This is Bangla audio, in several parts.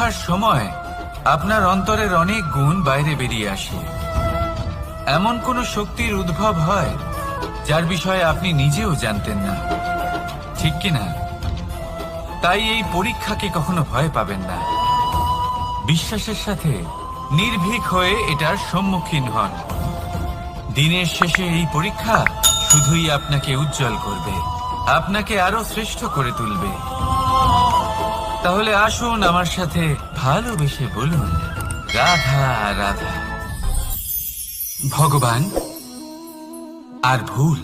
পরীক্ষার সময় আপনার অন্তরের অনেক গুণ বাইরে বেরিয়ে আসে। এমন কোন শক্তির উদ্ভব হয় যার বিষয়ে আপনি নিজেও জানতেন না, ঠিক কিনা? তাই এই পরীক্ষাকে কখনো ভয় পাবেন না। বিশ্বাসের সাথে নির্ভীক হয়ে এটার সম্মুখীন হন। দিনের শেষে এই পরীক্ষা শুধুই আপনাকে উজ্জ্বল করবে, আপনাকে আরো শ্রেষ্ঠ করে তুলবে। তাহলে আসুন আমার সাথে ভালোবেসে বলুন, রাধা রাধা। ভগবান আর ভুল,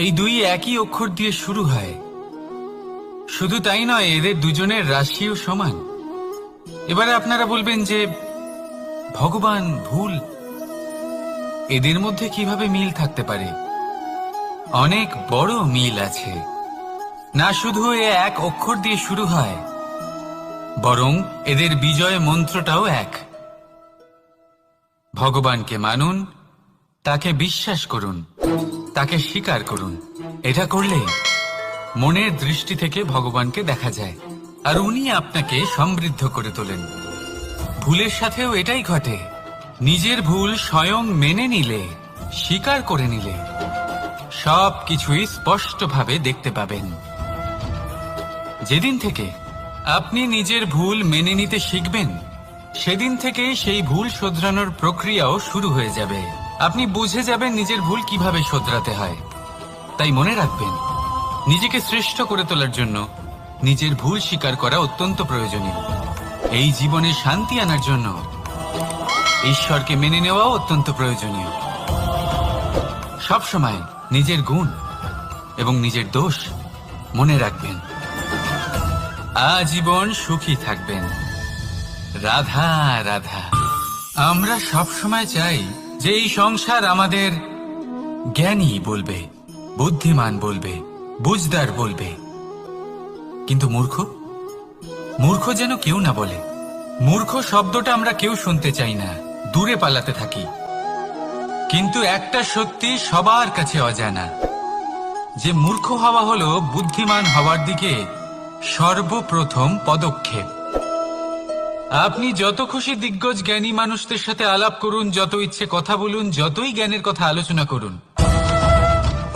এই দুই একই অক্ষর দিয়ে শুরু হয়। শুধু তাই নয়, এদের দুজনের রাশিও সমান। এবারে আপনারা বলবেন যে ভগবান, ভুল, এদের মধ্যে কিভাবে মিল থাকতে পারে? অনেক বড় মিল আছে। না শুধু এ এক অক্ষর দিয়ে শুরু হয়, বরং এদের বিজয় মন্ত্রটাও এক। ভগবানকে মানুন, তাকে বিশ্বাস করুন, তাকে স্বীকার করুন। এটা করলে মনের দৃষ্টি থেকে ভগবানকে দেখা যায়, আর উনি আপনাকে সমৃদ্ধ করে তোলেন। ভুলের সাথেও এটাই ঘটে। নিজের ভুল স্বয়ং মেনে নিলে, স্বীকার করে নিলে, সব কিছুই স্পষ্টভাবে দেখতে পাবেন। যেদিন থেকে আপনি নিজের ভুল মেনে নিতে শিখবেন, সেদিন থেকে সেই ভুল শোধরানোর প্রক্রিয়াও শুরু হয়ে যাবে। আপনি বুঝে যাবেন নিজের ভুল কিভাবে শোধরাতে হয়। তাই মনে রাখবেন, নিজেকে শ্রেষ্ঠ করে তোলার জন্য নিজের ভুল স্বীকার করা অত্যন্ত প্রয়োজনীয়। এই জীবনে শান্তি আনার জন্য ঈশ্বরকে মেনে নেওয়াও অত্যন্ত প্রয়োজনীয়। সবসময় নিজের গুণ এবং নিজের দোষ মনে রাখবেন। আজীবন সুখী থাকবেন। রাধা রাধা। আমরা সবসময় চাই যে এই সংসার আমাদের জ্ঞানী বলবে, বুদ্ধিমান বলবে, বুঝদার বলবে, কিন্তু মূর্খ, মূর্খ যেন কেউ না বলে। মূর্খ শব্দটা আমরা কেউ শুনতে চাই না, দূরে পালাতে থাকি। কিন্তু একটা সত্যি সবার কাছে অজানা, যে মূর্খ হওয়া হলো বুদ্ধিমান হওয়ার দিকে সর্বপ্রথম পদক্ষেপ। আপনি যত খুশি দিগ্গজ জ্ঞানী মানুষদের সাথে আলাপ করুন, যত ইচ্ছে কথা বলুন, যতই জ্ঞানের কথা আলোচনা করুন,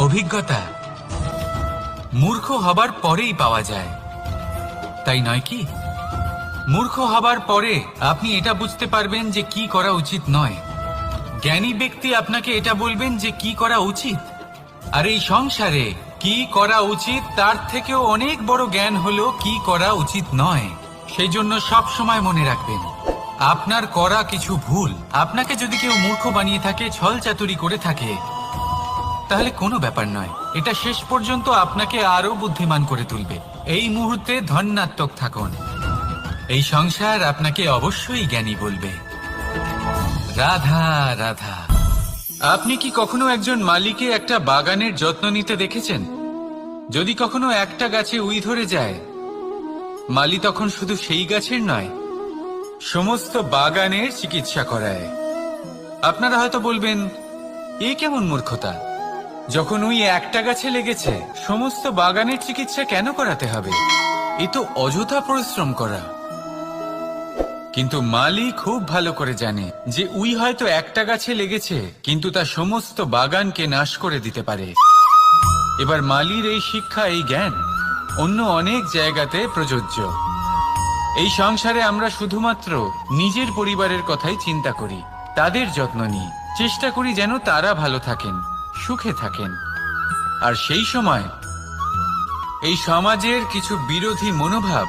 অভিজ্ঞতা মূর্খ হবার পরেই পাওয়া যায়, তাই নয় কি? মূর্খ হবার পরে আপনি এটা বুঝতে পারবেন যে কি করা উচিত নয়। জ্ঞানী ব্যক্তি আপনাকে এটা বলবেন যে কি করা উচিত। আর এই সংসারে কি করা উচিত তার থেকেও অনেক বড় জ্ঞান হলো কি করা উচিত নয়। সেই জন্য সব সময় মনে রাখবেন, আপনার করা কিছু ভুল আপনাকে যদি কেউ মূর্খ বানিয়ে থাকে, ছল চাতুরি করে থাকে, তাহলে কোনো ব্যাপার নয়। এটা শেষ পর্যন্ত আপনাকে আরো বুদ্ধিমান করে তুলবে। এই মুহূর্তে ধন্যাত্মক থাকুন। এই সংসার আপনাকে অবশ্যই জ্ঞানী বলবে। রাধা রাধা। আপনি কি কখনো একজন মালিকে একটা বাগানের যত্ন নিতে দেখেছেন? যদি কখনো একটা গাছে উই ধরে যায়, মালি তখন শুধু সেই গাছের নয়, সমস্ত বাগানের চিকিৎসা করায়। আপনারা হয়তো বলবেন, এ কেমন মূর্খতা? যখন উই একটা গাছে লেগেছে, সমস্ত বাগানের চিকিৎসা কেন করাতে হবে? এ তো অযথা পরিশ্রম করা। কিন্তু মালি খুব ভালো করে জানে যে উই হয়তো একটা গাছে লেগেছে, কিন্তু তা সমস্ত বাগানকে নাশ করে দিতে পারে। এবার মালির এই শিক্ষা, এই জ্ঞান অন্য অনেক জায়গাতে প্রযোজ্য। এই সংসারে আমরা শুধুমাত্র নিজের পরিবারের কথাই চিন্তা করি, তাদের যত্ন নিই, চেষ্টা করি যেন তারা ভালো থাকেন, সুখে থাকেন। আর সেই সময় এই সমাজের কিছু বিরোধী মনোভাব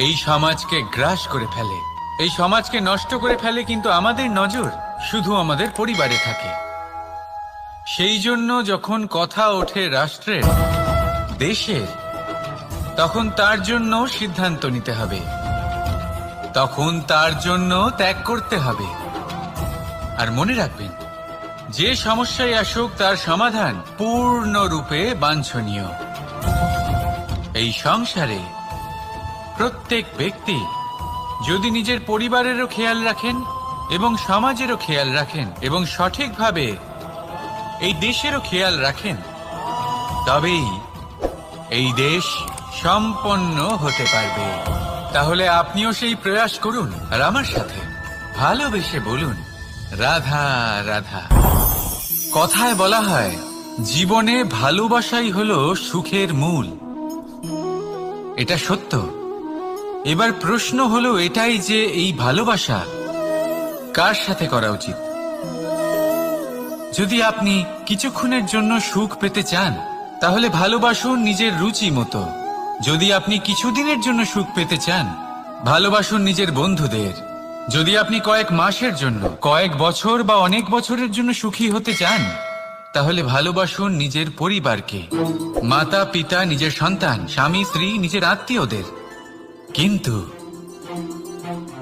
এই সমাজকে গ্রাস করে ফেলে, এই সমাজকে নষ্ট করে ফেলে। কিন্তু আমাদের নজর শুধু আমাদের পরিবারে থাকে। সেই জন্য যখন কথা ওঠে রাষ্ট্রের, দেশের, তখন তার জন্য সিদ্ধান্ত নিতে হবে, তখন তার জন্য ত্যাগ করতে হবে। আর মনে রাখবেন, যে সমস্যায় আসুক তার সমাধান পূর্ণরূপে বাঞ্ছনীয়। এই সংসারে প্রত্যেক ব্যক্তি যদি নিজের পরিবারেরও খেয়াল রাখেন এবং সমাজেরও খেয়াল রাখেন এবং সঠিকভাবে এই দেশেরও খেয়াল রাখেন, তবেই এই দেশ সম্পন্ন হতে পারবে। তাহলে আপনিও সেই প্রয়াস করুন আর আমার সাথে ভালোবেসে বলুন, রাধা রাধা। কথায় বলা হয়, জীবনে ভালোবাসাই হলো সুখের মূল। এটা সত্য। এবার প্রশ্ন হলো এটাই যে এই ভালোবাসা কার সাথে করা উচিত। যদি আপনি কিছুক্ষণের জন্য সুখ পেতে চান, তাহলে ভালোবাসুন নিজের রুচি মতো। যদি আপনি কিছুদিনের জন্য সুখ পেতে চান, ভালোবাসুন নিজের বন্ধুদের। যদি আপনি কয়েক মাসের জন্য, কয়েক বছর বা অনেক বছরের জন্য সুখী হতে চান, তাহলে ভালোবাসুন নিজের পরিবারকে, মাতা পিতা, নিজের সন্তান, স্বামী স্ত্রী, নিজের আত্মীয়দের। কিন্তু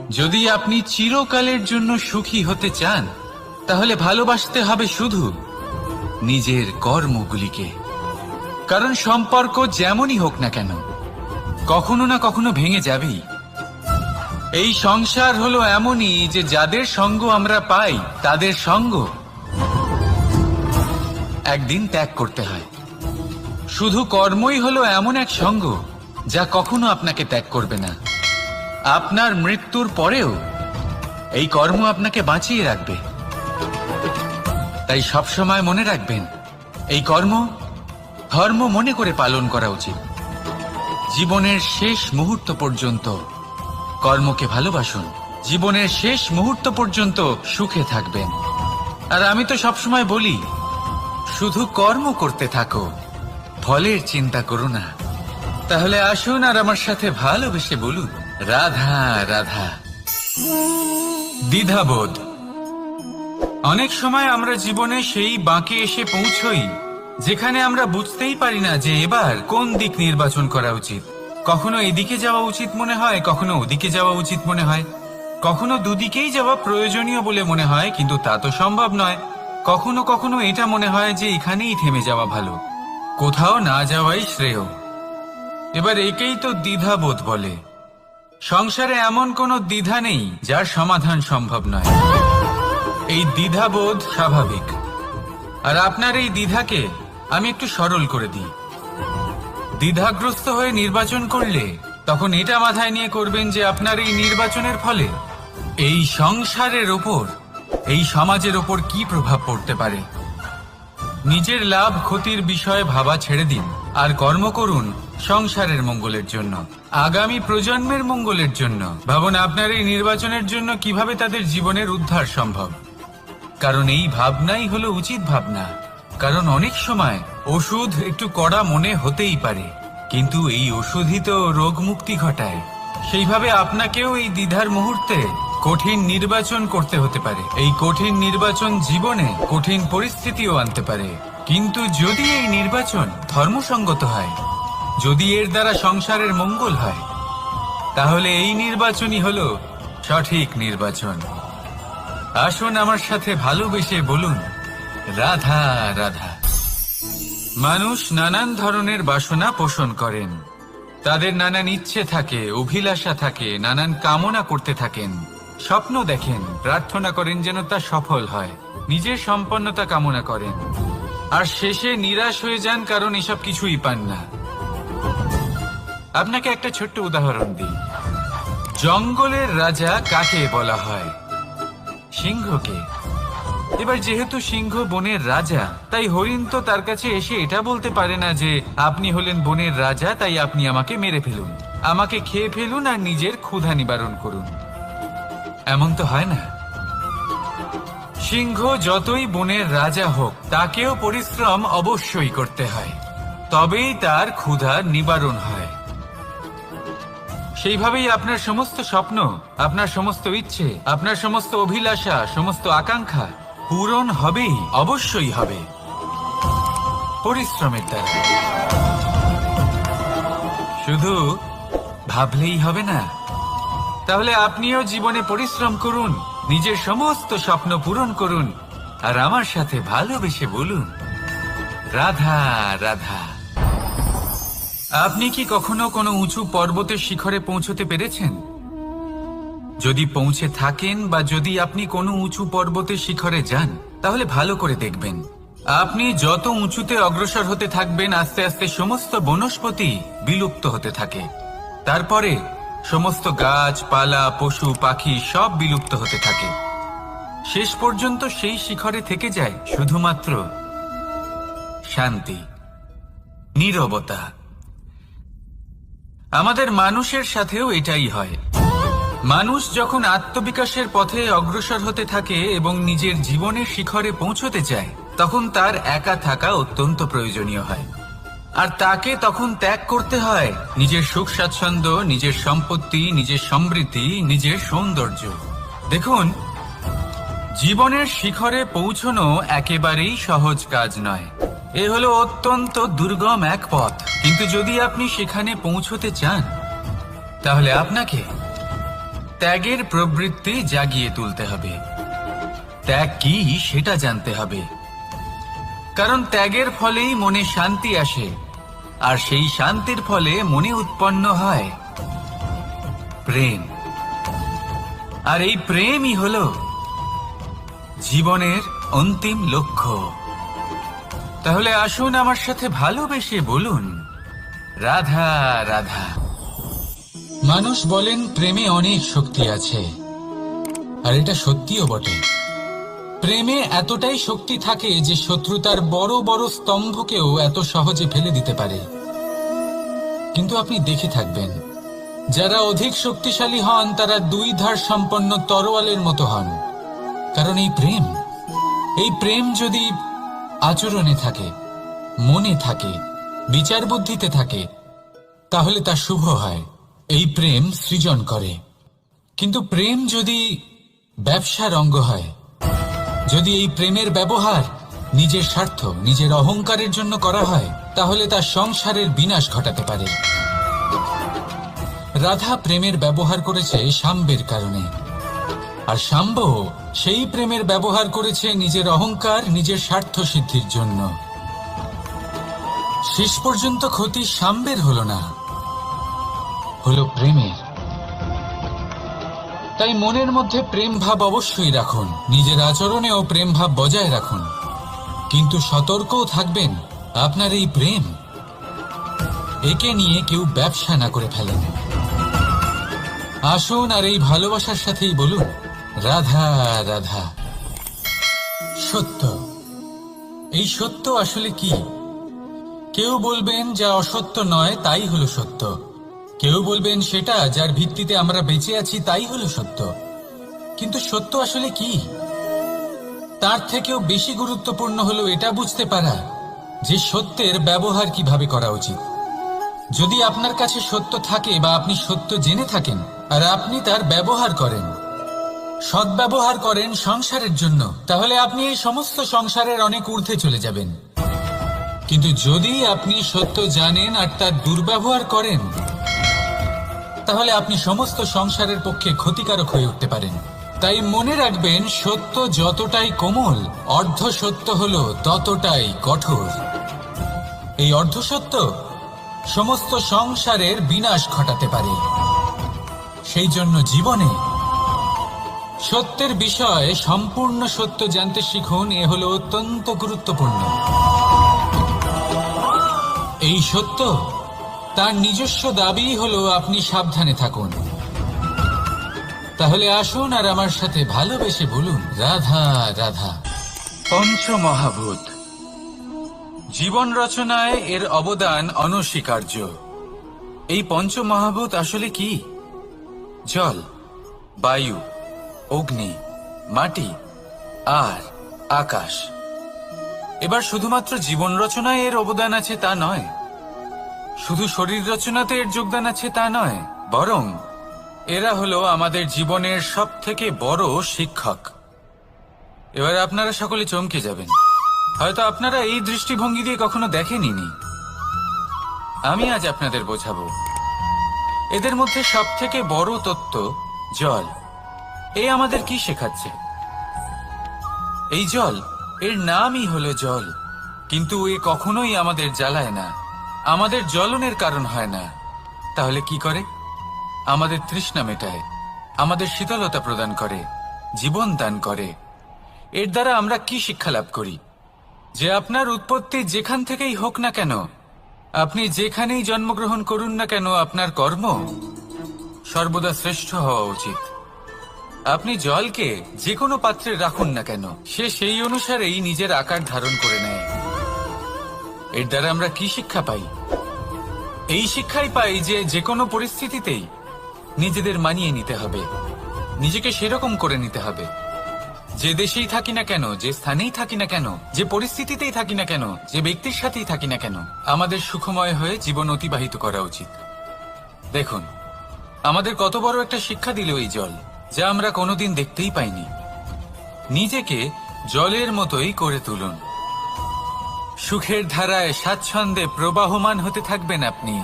যদি আপনি চিরকালের জন্য সুখী হতে চান, তাহলে ভালোবাসতে হবে শুধু নিজের কর্মগুলিকে। কারণ সম্পর্ক যেমনই হোক না কেন, কখনো না কখনো ভেঙে যাবেই। এই সংসার হলো এমনই যে যাদের সঙ্গ আমরা পাই, তাদের সঙ্গ একদিন ত্যাগ করতে হয়। শুধু কর্মই হলো এমন এক সঙ্গ যা কখনো আপনাকে ত্যাগ করবে না। আপনার মৃত্যুর পরেও এই কর্ম আপনাকে বাঁচিয়ে রাখবে। তাই সবসময় মনে রাখবেন, এই কর্ম ধর্ম মনে করে পালন করা উচিত। জীবনের শেষ মুহূর্ত পর্যন্ত কর্মকে ভালোবাসুন। জীবনের শেষ মুহূর্ত পর্যন্ত সুখে থাকবেন। আর আমি তো সবসময় বলি, শুধু কর্ম করতে থাকো, ফলের চিন্তা করো না। তাহলে আসুন আর আমার সাথে ভালোবেসে বলুন, রাধা রাধা। দ্বিধাবোধ। অনেক সময় আমরা জীবনে সেই বাঁকে এসে পৌঁছই যেখানে আমরা বুঝতেই পারি না যে এবার কোন দিক নির্বাচন করা উচিত। কখনো এদিকে যাওয়া উচিত মনে হয়, কখনো ওদিকে যাওয়া উচিত মনে হয়, কখনো দুদিকেই যাওয়া প্রয়োজনীয় বলে মনে হয়, কিন্তু তা তো সম্ভব নয়। কখনো কখনো এটা মনে হয় যে এখানেই থেমে যাওয়া ভালো, কোথাও না যাওয়াই শ্রেয়। এবার একেই তো দ্বিধাবোধ বলে। সংসারে এমন কোনো দ্বিধা নেই যার সমাধান সম্ভব নয়। এই দ্বিধাবোধ স্বাভাবিক। আর আপনার এই দ্বিধাকে আমি একটু সরল করে দিই। দ্বিধাগ্রস্ত হয়ে নির্বাচন করলে তখন এটা মাথায় নিয়ে করবেন যে আপনার এই নির্বাচনের ফলে এই সংসারের ওপর, এই সমাজের ওপর কি প্রভাব পড়তে পারে। নিজের লাভ ক্ষতির বিষয়ে ভাবা ছেড়ে দিন আর কর্ম করুন সংসারের মঙ্গলের জন্য, আগামী প্রজন্মের মঙ্গলের জন্য। ভাবুন আপনার এই নির্বাচনের জন্য কিভাবে তাদের জীবনের উদ্ধার সম্ভব। কারণ এই ভাবনাই হলো উচিত ভাবনা। কারণ অনেক সময় ওষুধ একটু কড়া মনে হতেই পারে, কিন্তু এই ওষুধই তো রোগ মুক্তি ঘটায়। সেইভাবে আপনাকেও এই দ্বিধার মুহূর্তে কঠিন নির্বাচন করতে হতে পারে। এই কঠিন নির্বাচন জীবনে কঠিন পরিস্থিতিও আনতে পারে। কিন্তু যদি এই নির্বাচন ধর্মসঙ্গত হয়, যদি এর দ্বারা সংসারের মঙ্গল হয়, তাহলে এই নির্বাচনই হলো সঠিক নির্বাচন। আসুন আমার সাথে ভালোবেসে বলুন, রাধা রাধা। মানুষ নানান ধরনের বাসনা পোষণ করেন। তাদের নানান ইচ্ছে থাকে, অভিলাষা থাকে, নানান কামনা করতে থাকেন, স্বপ্ন দেখেন, প্রার্থনা করেন যেন তা সফল হয়, নিজের সম্পন্নতা কামনা করেন, আর শেষে নিরাশ হয়ে যান কারণ এসব কিছুই পান না। আপনাকে একটা ছোট্ট উদাহরণ দিই। জঙ্গলের রাজা কাকে বলা হয়? সিংহকে। এবার যেহেতু সিংহ বনের রাজা, তাই হরিণ তো তার কাছে এসে এটা বলতে পারে না যে আপনি হলেন বনের রাজা, তাই আপনি আমাকে মেরে ফেলুন, আমাকে খেয়ে ফেলুন আর নিজের ক্ষুধা নিবারণ করুন। এমন তো হয় না। সিংহ যতই বনের রাজা হোক, তাকেও পরিশ্রম অবশ্যই করতে হয়, তবেই তার ক্ষুধা নিবারণ হয়। সেইভাবেই আপনার সমস্ত স্বপ্ন, আপনার সমস্ত ইচ্ছে, আপনার সমস্ত অভিলাষা, সমস্ত আকাঙ্ক্ষা পূরণ হবেই, অবশ্যই হবে, পরিশ্রমের দ্বারা। শুধু ভাবলেই হবে না। তাহলে আপনিও জীবনে পরিশ্রম করুন, নিজের সমস্ত স্বপ্ন পূরণ করুন, আর আমার সাথে ভালোবেসে বলুন, রাধা রাধা। আপনি কি কখনো কোনো উঁচু পর্বতের শিখরে পৌঁছতে পেরেছেন? যদি পৌঁছে থাকেন বা যদি আপনি কোনো উঁচু পর্বতের শিখরে যান, তাহলে ভালো করে দেখবেন, আপনি যত উঁচুতে অগ্রসর হতে থাকবেন, আস্তে আস্তে সমস্ত বনস্পতি বিলুপ্ত হতে থাকে। তারপরে সমস্ত গাছপালা পশু পাখি সব বিলুপ্ত হতে থাকে। শেষ পর্যন্ত সেই শিখরে থেকে যায় শুধুমাত্র শান্তি, নীরবতা। আমাদের মানুষের সাথেও এটাই হয়। মানুষ যখন আত্মবিকাশের পথে অগ্রসর হতে থাকে এবং নিজের জীবনের শিখরে পৌঁছতে চায়, তখন তার একা থাকা অত্যন্ত প্রয়োজনীয় হয়। আর তাকে তখন ত্যাগ করতে হয় নিজের সুখ স্বাচ্ছন্দ্য, নিজের সম্পত্তি, নিজের সমৃদ্ধি, নিজের সৌন্দর্য। দেখুন, জীবনের শিখরে পৌঁছনো একেবারেই সহজ কাজ নয়। এ হলো অত্যন্ত দুর্গম এক পথ। কিন্তু যদি আপনি সেখানে পৌঁছতে চান, তাহলে আপনাকে ত্যাগের প্রবৃত্তি জাগিয়ে তুলতে হবে। ত্যাগ কি সেটা জানতে হবে, কারণ ত্যাগের ফলেই মনে শান্তি আসে, আর সেই শান্তির ফলে মনে উৎপন্ন হয় প্রেম। আর এই প্রেমই হলো জীবনের অন্তিম লক্ষ্য। তাহলে আসুন আমার সাথে ভালোবেসে বলুন, রাধা রাধা। মানুষ বলেন প্রেমে অনেক শক্তি আছে, আর এটা সত্যিও বটে। প্রেমে এতটাই শক্তি থাকে যে শত্রুতার বড় বড় স্তম্ভকেও এত সহজে ফেলে দিতে পারে। কিন্তু আপনি দেখে থাকবেন, যারা অধিক শক্তিশালী হন তারা দুই ধার সম্পন্ন তরোয়ালের মতো হন। কারণ এই প্রেম যদি আচরণে থাকে, মনে থাকে, বিচার বুদ্ধিতে থাকে, তাহলে তা শুভ হয়। এই প্রেম সৃজন করে। কিন্তু প্রেম যদি ব্যবসার অঙ্গ হয়, যদি এই প্রেমের ব্যবহার নিজের স্বার্থ, নিজের অহংকারের জন্য করা হয়, তাহলে তা সংসারের বিনাশ ঘটাতে পারে। রাধা প্রেমের ব্যবহার করেছে শাম্বের কারণে, আর শাম্ব সেই প্রেমের ব্যবহার করেছে নিজের অহংকার, নিজের স্বার্থ সিদ্ধির জন্য। শেষ পর্যন্ত ক্ষতি শাম্বের হলো না, হলো প্রেমের। তাই মনের মধ্যে প্রেম ভাব অবশ্যই রাখুন, নিজের আচরণেও প্রেম ভাব বজায় রাখুন, কিন্তু সতর্কও থাকবেন আপনার এই প্রেম, একে নিয়ে কেউ ব্যবসা না করে ফেলেন। আসুন আর এই ভালোবাসার সাথেই বলুন, রাধা রাধা। সত্য, এই সত্য আসলে কি? কেউ বলবেন যা অসত্য নয় তাই হলো সত্য, কেউ বলবেন সেটা যার ভিত্তিতে আমরা বেঁচে আছি তাই হলো সত্য। কিন্তু সত্য আসলে কি? তার থেকেও বেশি গুরুত্বপূর্ণ হলো এটা বুঝতে পারা যে সত্যের ব্যবহার কিভাবে করা উচিত। যদি আপনার কাছে সত্য থাকে বা আপনি সত্য জেনে থাকেন আর আপনি তার ব্যবহার করেন, সদ্ব্যবহার করেন সংসারের জন্য, তাহলে আপনি এই সমস্ত সংসারের অনেক ঊর্ধ্বে চলে যাবেন। কিন্তু যদি আপনি সত্য জানেন আর তার দুর্ব্যবহার করেন, তাহলে আপনি সমস্ত সংসারের পক্ষে ক্ষতিকারক হয়ে উঠতে পারেন। তাই মনে রাখবেন, সত্য যতটাই কোমল, অর্ধ সত্য হলো ততটাই কঠোর। এই অর্ধসত্য সমস্ত সংসারের বিনাশ ঘটাতে পারে। সেই জন্য জীবনে সত্যের বিষয়ে সম্পূর্ণ সত্য জানতে শিখুন। এ হলো অত্যন্ত গুরুত্বপূর্ণ। এই সত্য তার নিজস্ব দাবি হলো আপনি সাবধানে থাকুন। তাহলে আসুন আর আমার সাথে ভালোবেসে বলুন, রাধা রাধা। পঞ্চমহাভূত, জীবন রচনায় এর অবদান অনস্বীকার্য। এই পঞ্চমহাভূত আসলে কি? জল, বায়ু, অগ্নি, মাটি আর আকাশ। এবার শুধুমাত্র জীবন রচনায় এর অবদান আছে তা নয়, শুধু শরীর রচনাতে এর যোগদান আছে তা নয়, বরং এরা হলো আমাদের জীবনের সব থেকে বড় শিক্ষক। এবার আপনারা সকলে চমকে যাবেন, হয়তো আপনারা এই দৃষ্টিভঙ্গি দিয়ে কখনো দেখেননি। আমি আজ আপনাদের বোঝাবো। এদের মধ্যে সব থেকে বড় তত্ত্ব জল। এ আমাদের কি শেখাচ্ছে? এই জল, এর নামই হলো জল, কিন্তু এ কখনোই আমাদের জ্বালায় না, আমাদের জ্বলনের কারণ হয় না। তাহলে কি করে? আমাদের তৃষ্ণা মেটায়, আমাদের শীতলতা প্রদান করে, জীবন দান করে। এর দ্বারা আমরা কি শিক্ষা লাভ করি? যে আপনার উৎপত্তি যেখান থেকেই হোক না কেন, আপনি যেখানেই জন্মগ্রহণ করুন না কেন, আপনার কর্ম সর্বদা শ্রেষ্ঠ হওয়া উচিত। আপনি জলকে যে কোনো পাত্রে রাখুন না কেন, সে সেই অনুসারেই নিজের আকার ধারণ করে নেয়। এর দ্বারা আমরা কি শিক্ষা পাই? এই শিক্ষাই পাই যে যে কোনো পরিস্থিতিতেই নিজেদের মানিয়ে নিতে হবে, নিজেকে সেরকম করে নিতে হবে। যে দেশেই থাকি না কেন, যে স্থানেই থাকি না কেন, যে পরিস্থিতিতেই থাকি না কেন, যে ব্যক্তির সাথেই থাকি না কেন, আমাদের সুখময় হয়ে জীবন অতিবাহিত করা উচিত। দেখুন, আমাদের কত বড় একটা শিক্ষা দিল এই জল, যা আমরা কোনোদিন দেখতেই পাইনি। নিজেকে জলের মতোই করে তুলুন। সুখের ধারায় স্বাচ্ছন্দ্যে প্রবাহমান হতে থাকবেন আপনি।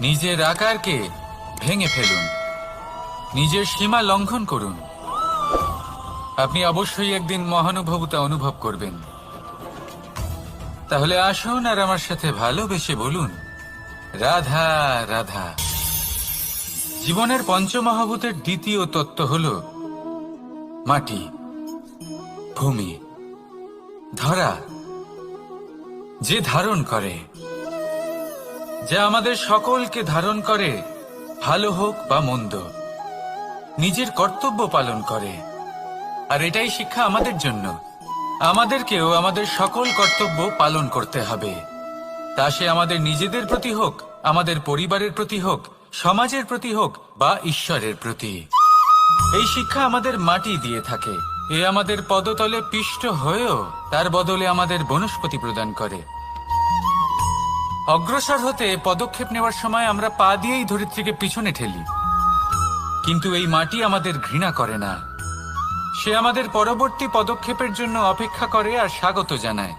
নিজের আকারকে ভেঙে ফেলুন, নিজের সীমা লঙ্ঘন করুন। আপনি অবশ্যই একদিন মহানুভবতা অনুভব করবেন। তাহলে আসুন আর আমার সাথে ভালোবেসে বলুন, রাধা রাধা। জীবনের পঞ্চমহাভূতের দ্বিতীয় তত্ত্ব হল মাটি, ভূমি, ধরা, যে ধারণ করে, যা আমাদের সকলকে ধারণ করে, ভালো হোক বা মন্দ, নিজের কর্তব্য পালন করে। আর এটাই শিক্ষা আমাদের জন্য। আমাদেরকেও আমাদের সকল কর্তব্য পালন করতে হবে, তা সে আমাদের নিজেদের প্রতি হোক, আমাদের পরিবারের প্রতি হোক, সমাজের প্রতি হোক বা ঈশ্বরের প্রতি। এই শিক্ষা আমাদের মাটি দিয়ে থাকে। এ আমাদের পদতলে পিষ্ট হয়েও তার বদলে আমাদের বনস্পতি প্রদান করে। অগ্রসর হতে পদক্ষেপ নেওয়ার সময় আমরা পা দিয়েই ধরিত্রীকে পিছনে ঠেলি, কিন্তু এই মাটি আমাদের ঘৃণা করে না। সে আমাদের পরবর্তী পদক্ষেপের জন্য অপেক্ষা করে আর স্বাগত জানায়।